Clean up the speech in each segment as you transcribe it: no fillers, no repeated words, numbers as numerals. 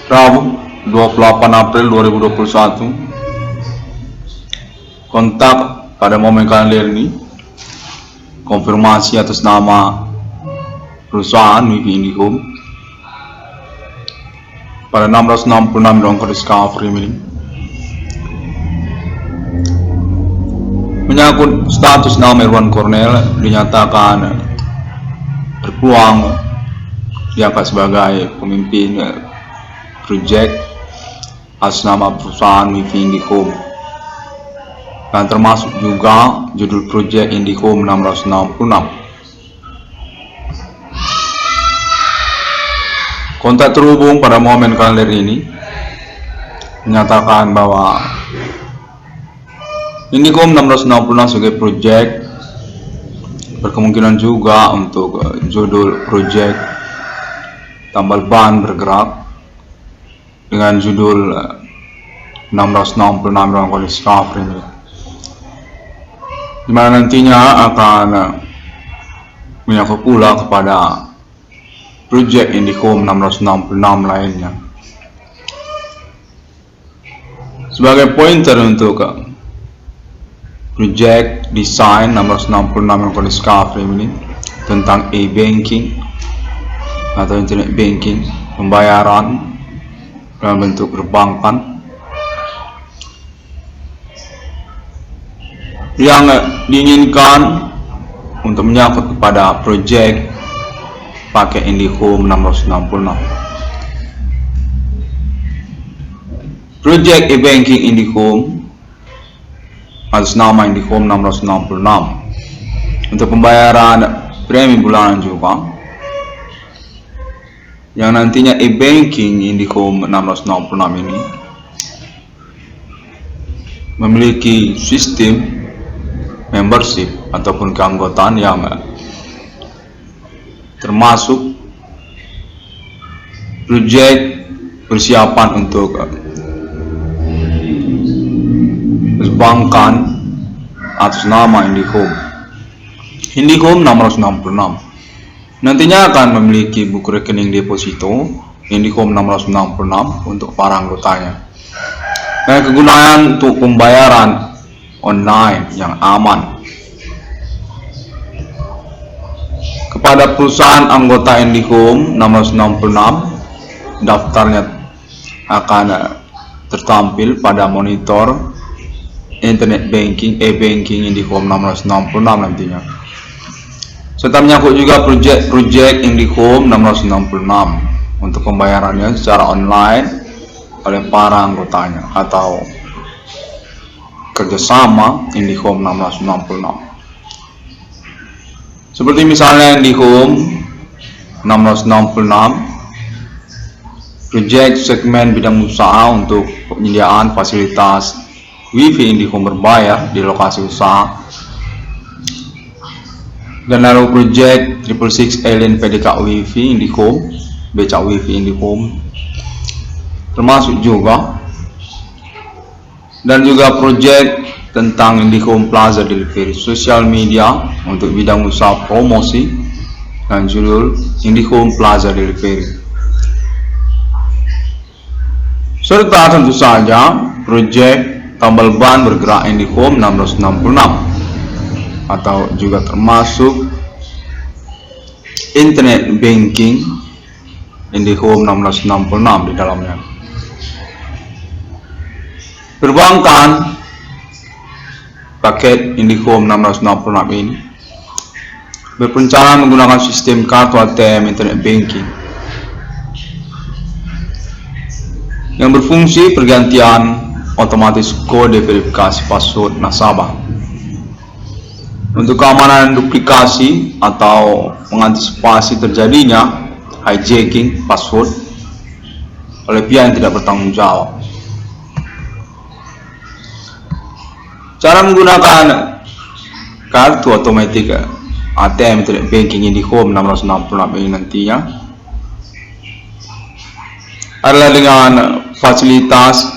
Rabu 28 April 2021. Kontak pada momen kalender ini, konfirmasi atas nama perusahaan WiFi IndiHome pada 666 Dongker Discovery ini menyangkut status nama Irwan Cornel dinyatakan berpeluang diangkat sebagai pemimpin proyek atas nama perusahaan WiFi IndiHome, dan termasuk juga judul proyek IndiHome 666. Kontak terhubung pada momen kalender ini menyatakan bahwa IndiHome 666 sebagai proyek berkemungkinan juga untuk judul proyek tambal ban bergerak dengan judul 666 Dongker Discovery ini, di mana nantinya akan menyangkut pula kepada proyek IndiHome 666 lainnya. Sebagai pointer untuk proyek desain 666 Dongker Discovery ini tentang e-banking atau internet banking, pembayaran dalam bentuk perbankan yang diinginkan untuk menyangkut kepada proyek pakai IndiHome 666. Proyek e-banking IndiHome atas nama IndiHome 666 untuk pembayaran premi bulanan juga, yang nantinya e-banking IndiHome 666 ini memiliki sistem membership ataupun keanggotaan yang termasuk proyek persiapan untuk perbankan atas nama IndiHome 666. Nantinya akan memiliki buku rekening deposito IndiHome 666 untuk para anggotanya, dan kegunaan untuk pembayaran online yang aman. Kepada perusahaan anggota IndiHome 666, daftarnya akan tertampil pada monitor internet banking e-banking IndiHome 666 nantinya, serta menyangkut juga proyek IndiHome 666 untuk pembayarannya secara online oleh para anggotanya atau kerjasama IndiHome 666. Seperti misalnya IndiHome 666 proyek segmen bidang usaha untuk penyediaan fasilitas WiFi IndiHome berbayar di lokasi usaha, dan lalu proyek 666 Alien PDK WiFi IndiHome, becak WiFi IndiHome termasuk juga, dan juga proyek tentang IndiHome Plaza Delivery sosial media untuk bidang usaha promosi dan judul IndiHome Plaza Delivery, serta tentu saja proyek tambal ban bergerak IndiHome 666 atau juga termasuk internet banking IndiHome 666 di dalamnya. Perbankan paket IndiHome 666 ini berencana menggunakan sistem kartu ATM internet banking yang berfungsi pergantian otomatis kode verifikasi password nasabah untuk keamanan duplikasi atau mengantisipasi terjadinya hijacking password oleh pihak yang tidak bertanggung jawab. Cara menggunakan kartu otomatis ATM internet banking IndiHome 666 ini nantinya adalah dengan fasilitas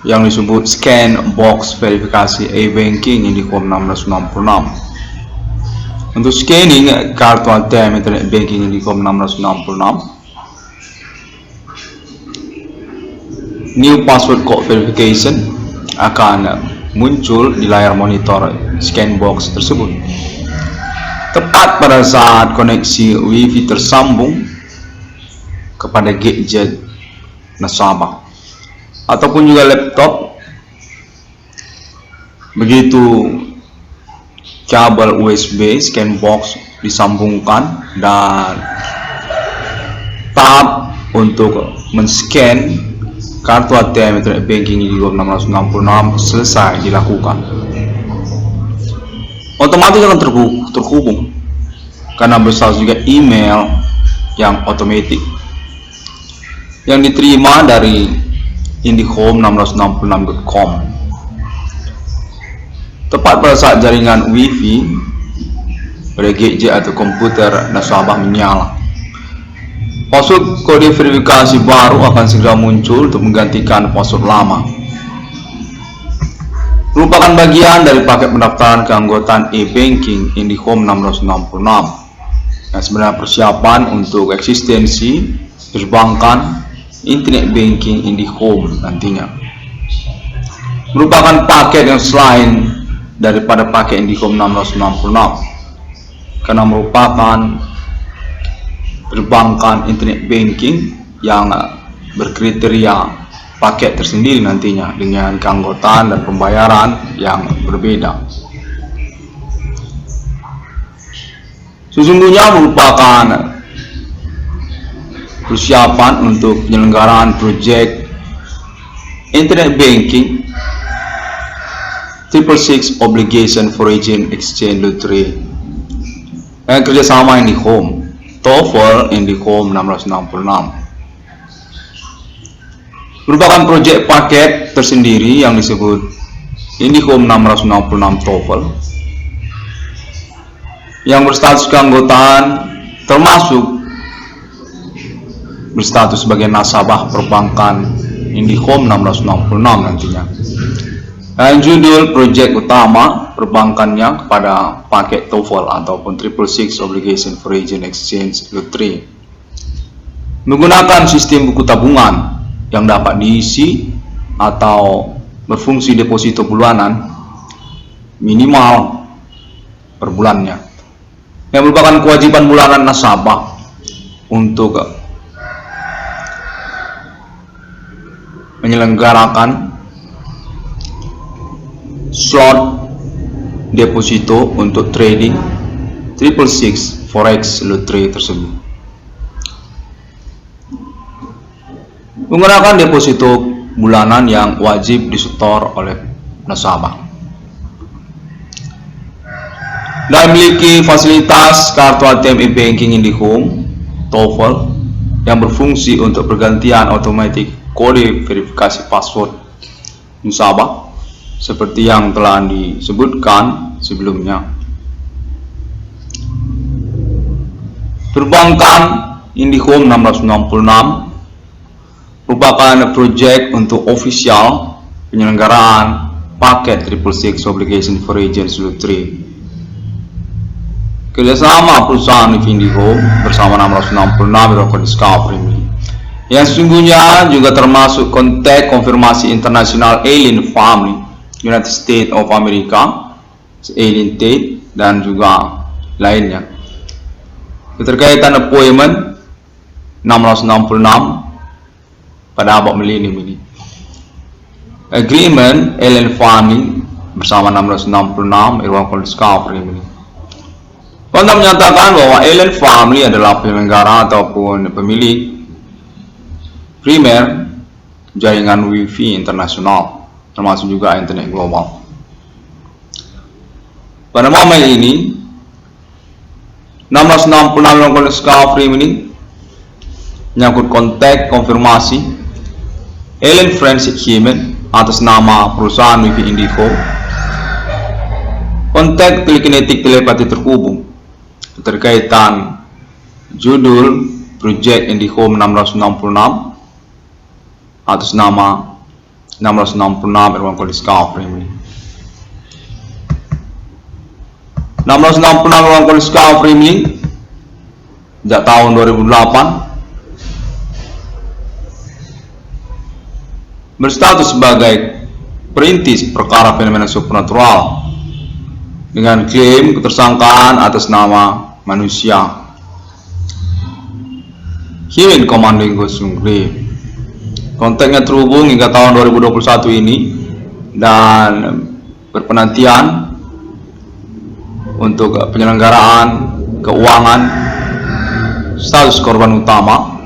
yang disebut scan box verifikasi e-banking IndiHome 666. Untuk scanning kartu ATM internet banking IndiHome 666 new password code verification akan muncul di layar monitor Scanbox tersebut. Tepat pada saat koneksi Wi-Fi tersambung kepada gadget nasabah ataupun juga laptop, begitu kabel USB Scanbox disambungkan dan tahap untuk men-scan kartu ATM Internet Banking IndiHome 666 selesai dilakukan. Otomatis akan terhubung karena berstatus juga email yang otomatis yang diterima dari indihome666.com. Tepat pada saat jaringan Wi-Fi pada gadget atau komputer nasabah menyala, password kode verifikasi baru akan segera muncul untuk menggantikan password lama. Merupakan bagian dari paket pendaftaran keanggotaan e-banking IndiHome 666 yang sebenarnya persiapan untuk eksistensi perbankan Internet Banking IndiHome nantinya. Merupakan paket yang selain daripada paket IndiHome 666 karena merupakan perbankan Internet Banking yang berkriteria paket tersendiri nantinya dengan keanggotaan dan pembayaran yang berbeda. Sesungguhnya merupakan persiapan untuk penyelenggaraan proyek Internet Banking 666 Obligation Foreign Exchange Lottery yang kerjasama IndiHome, TOEFL IndiHome 666. Merupakan proyek paket tersendiri yang disebut IndiHome 666 TOEFL yang berstatus keanggotaan termasuk berstatus sebagai nasabah perbankan IndiHome 666 nantinya. Dan judul proyek utama perbankannya kepada paket TOEFL ataupun 666 Obligation Foreign Exchange Lottery menggunakan sistem buku tabungan yang dapat diisi atau berfungsi deposito bulanan minimal per bulannya, yang merupakan kewajiban bulanan nasabah untuk menyelenggarakan slot deposito untuk trading 666 Forex Lottery tersebut. Menggunakan deposito bulanan yang wajib disetor oleh nasabah dan memiliki fasilitas kartu ATM e-banking IndiHome TOEFL yang berfungsi untuk pergantian otomatis kode verifikasi password nasabah seperti yang telah disebutkan sebelumnya. Perbankan IndiHome 666 merupakan proyek untuk ofisial penyelenggaraan paket 666 Obligation Foreign Lottery kerjasama perusahaan IndiHome bersama 666 Miracle Discovery yang sesungguhnya juga termasuk kontak konfirmasi internasional Alien Family United States of America, Alien State, dan juga lainnya. Keterkaitan appointment 666 pada abad milenium ini. Agreement Alien Family bersama 666 Miracle Discovery ini. Kontak menyatakan bahwa Alien Family adalah penyelenggara ataupun pemilik primer jaringan Wi-Fi internasional, termasuk juga internet global. Pada momen ini 666 Miracle Discovery ini menyangkut kontak konfirmasi Alien Friendship Agreement atas nama perusahaan Wi-Fi Indigo. Kontak telekinetik telepati terhubung keterkaitan judul Project IndiHome 666 atas nama 666 Miracle Discovery. 666 Miracle Discovery ini sejak tahun 2008 berstatus sebagai perintis perkara fenomena supernatural dengan klaim ketersangkaan atas nama manusia. Human Commanding Ghost Sungri. Kontaknya terhubung hingga tahun 2021 ini dan berpenantian untuk penyelenggaraan keuangan status korban utama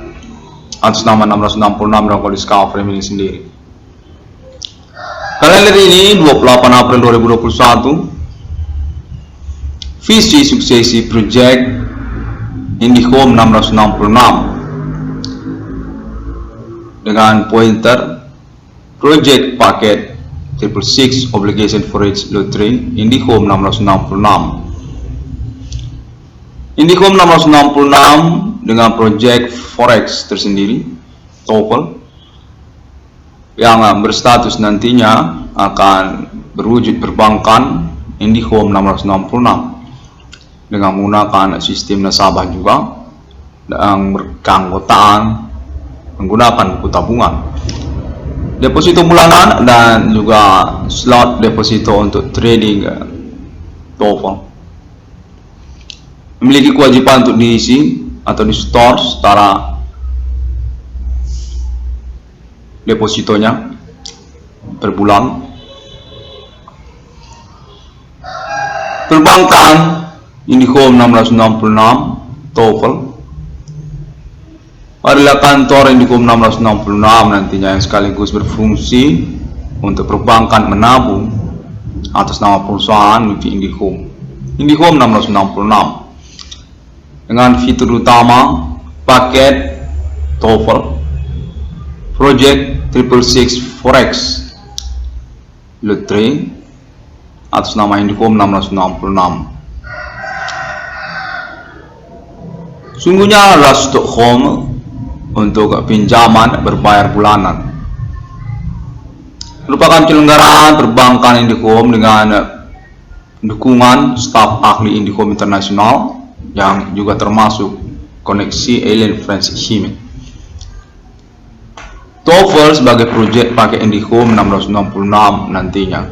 atas nama 666 dalam kondisi cover ini sendiri. Kalender ini 28 April 2021. Visi suksesi Project IndiHome 666 dengan pointer Project Paket 666 Obligation Forage Lottery IndiHome 666. IndiHome 666 dengan Project Forex tersendiri TOEFL yang berstatus nantinya akan berwujud perbankan IndiHome 666 dengan menggunakan sistem nasabah juga dan berkeanggotaan menggunakan buku tabungan, deposito bulanan dan juga slot deposito untuk trading TOEFL. Memiliki kewajiban untuk diisi atau di store setara depositonya per bulan. Perbankan IndiHome 666 TOEFL adalah kantor IndiHome 666 nantinya yang sekaligus berfungsi untuk perbankan menabung atas nama perusahaan wifi IndiHome 666 dengan fitur utama paket TOEFL Project 666 Forex Lottery atas nama IndiHome 666. Sungguhnya adalah Stockholm untuk pinjaman berbayar bulanan. Merupakan penyelenggaraan perbankan IndiHome dengan dukungan staf ahli IndiHome Internasional yang juga termasuk koneksi Alien Friends Human. TOEFL sebagai proyek pakai IndiHome 666 nantinya.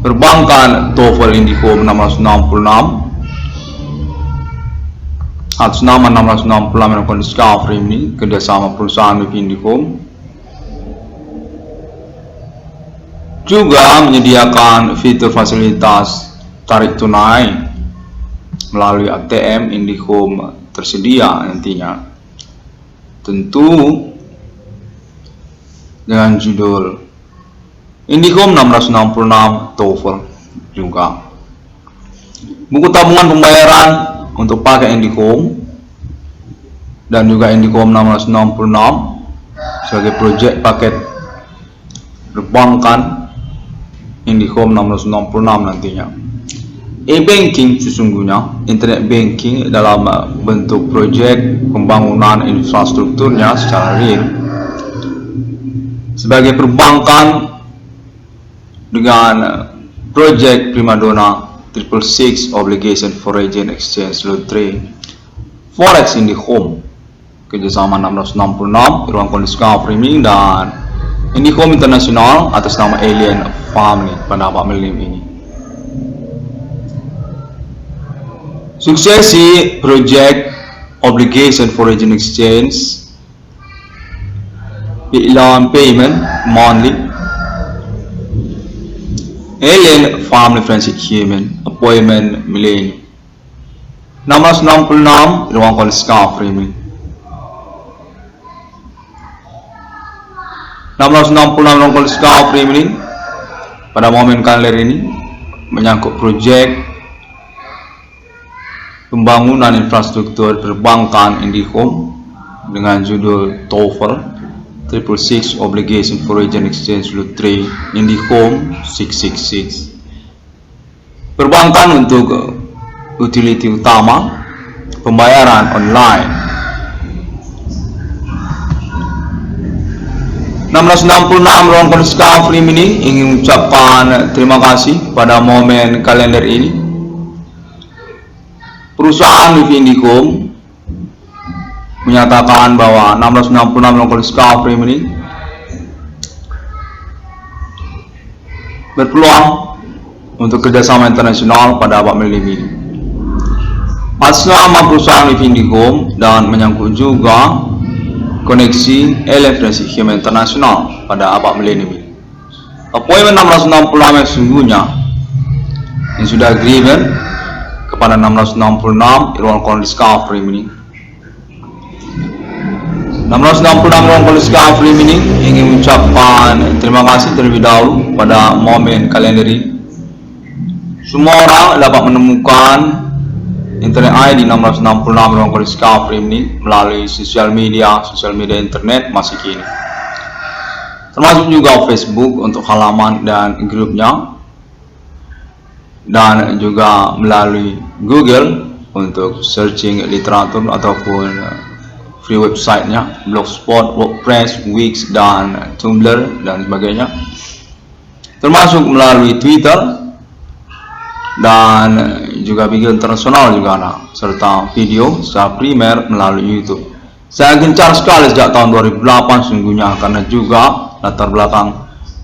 Perbankan TOEFL IndiHome 666 atas nama 666 melakukan discovery ini kerjasama perusahaan wifi IndiHome juga menyediakan fitur fasilitas tarik tunai melalui ATM IndiHome tersedia nantinya, tentu dengan judul IndiHome 666 TOEFL juga. Buku tabungan pembayaran untuk pakai IndiHome dan juga IndiHome 666 sebagai proyek paket perbankan IndiHome 666 nantinya. E-banking sesungguhnya internet banking dalam bentuk proyek pembangunan infrastrukturnya secara real sebagai perbankan dengan proyek primadona 666 Obligation Forage Exchange Lottery Forex IndiHome kerjasama 666 ruang kondisi Premium dan IndiHome Internasional atas nama Alien Family pada Pak Melim ini. Suksesi Project Obligation Forage Exchange Iklan Payment Monthly Alien Family Friendship Human Appointment Millennium 666 ruang kondisi Premium 666 ruang kondisi Premium pada momen kalender ini menyangkut proyek pembangunan infrastruktur perbankan IndiHome dengan judul TOEFL 666 Obligation Forage Exchange Lottery IndiHome 666. Perbankan untuk utility utama pembayaran online. 666 ruang kondisi Premium ini ingin mengucapkan terima kasih pada momen kalender ini. Perusahaan wifi IndiHome menyatakan bahwa 666 local discovery ini berpeluang untuk kerjasama internasional pada abad milenium ini. Atas nama perusahaan WiFi IndiHome dan menyangkut juga koneksi elektrisasi internasional pada abad milenium ini. Appointment 666 yang sesungguhnya yang sudah agreement kepada 666 Irwan Discovery ini. 666 Irwan Discovery ini ingin mengucapkan terima kasih terlebih dahulu pada momen kalender ini. Semua orang dapat menemukan internet ID 666 Irwan Discovery ini melalui sosial media internet masih kini, termasuk juga Facebook untuk halaman dan grupnya, dan juga melalui Google untuk searching literatur ataupun free websitenya, Blogspot, WordPress, Wix, dan Tumblr dan sebagainya, termasuk melalui Twitter dan juga video internasional juga ada, serta video secara primer melalui YouTube. Saya gencar sekali sejak tahun 2008 sungguhnya, karena juga latar belakang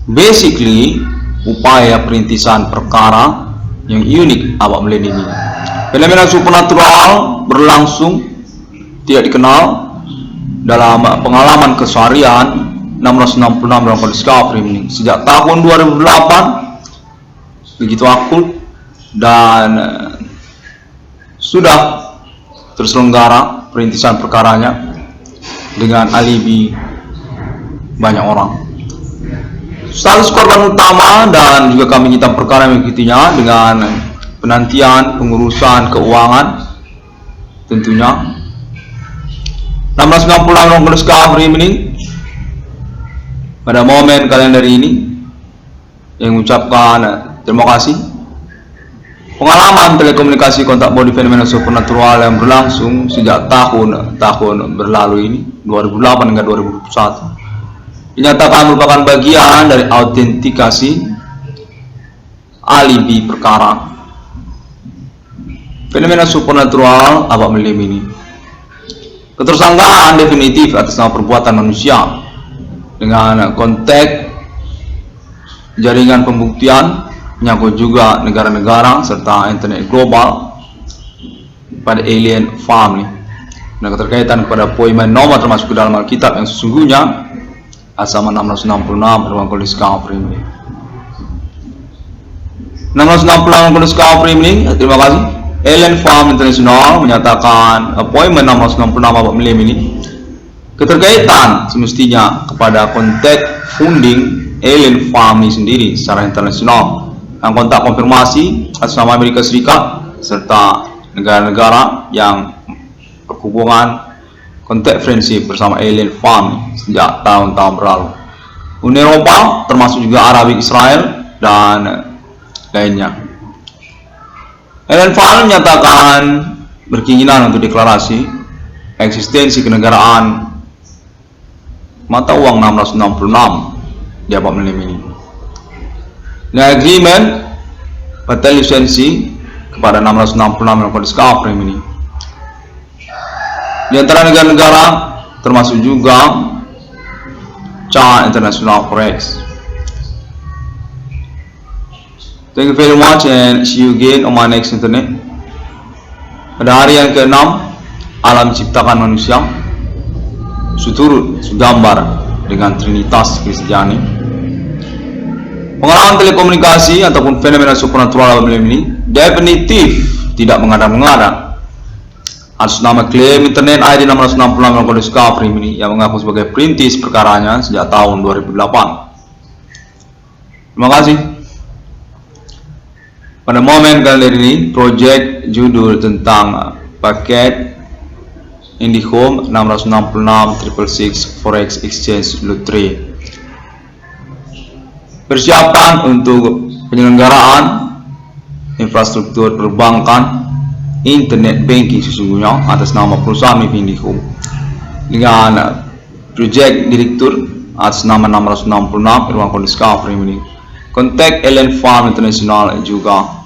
basically upaya perintisan perkara yang unik abad milenium ini. Fenomena supernatural berlangsung tidak dikenal dalam pengalaman keseharian 666 dalam discovery ini sejak tahun 2008 begitu akut, dan sudah terselenggara perintisan perkaranya dengan alibi banyak orang. Status korban utama dan juga kami hitam perkara mengikutinya dengan penantian pengurusan keuangan tentunya. 696 discovery ini pada momen kalender ini yang mengucapkan terima kasih. Pengalaman telekomunikasi kontak body fenomena supernatural yang berlangsung sejak tahun berlalu ini 2008 hingga 2021 dinyatakan merupakan bagian dari autentikasi alibi perkara fenomena supernatural abad milenium ini. Ketersangkaan definitif atas nama perbuatan manusia dengan konteks jaringan pembuktian menyangkut juga negara-negara serta internet global pada alien farm dan keterkaitan kepada poin nomor termasuk ke dalam Alkitab yang sesungguhnya asal 666 Irwan Discovery ini. 666 Discovery ini, terima kasih. Alien Farm International menyatakan appointment 666 abad milenium ini keterkaitan semestinya kepada konteks funding Alien Farm ini sendiri secara internasional, yang kontak konfirmasi atas nama Amerika Serikat serta negara-negara yang berhubungan kontak friendship bersama Alien Farm sejak tahun-tahun berlalu. Uni Eropa termasuk juga Arabik Israel dan lainnya. Alien Farm menyatakan berkeinginan untuk deklarasi eksistensi kenegaraan mata uang 666 di abad milenium ini. Dengan agreement pada lisensi kepada 666 discovery ini di antara negara-negara termasuk juga China International Forex. Thank you very much and see you again on my next internet. Pada hari yang ke-6 alam ciptakan manusia seturut segambar dengan Trinitas Kristiani. Pengalaman telekomunikasi ataupun fenomena supernatural ini definitif tidak mengada-ngada atas nama klaim internet ID 666 discovery ini yang mengaku sebagai perintis perkaranya sejak tahun 2008. Terima kasih. Pada momen kali ini, project judul tentang paket IndiHome 666 Forex Exchange Lottery. Persiapan untuk penyelenggaraan infrastruktur perbankan internet banking sesungguhnya atas nama perusahaan WiFi IndiHome dengan project direktur atas nama 666 Irwan Discovery ini. Kontak Alien Farm International juga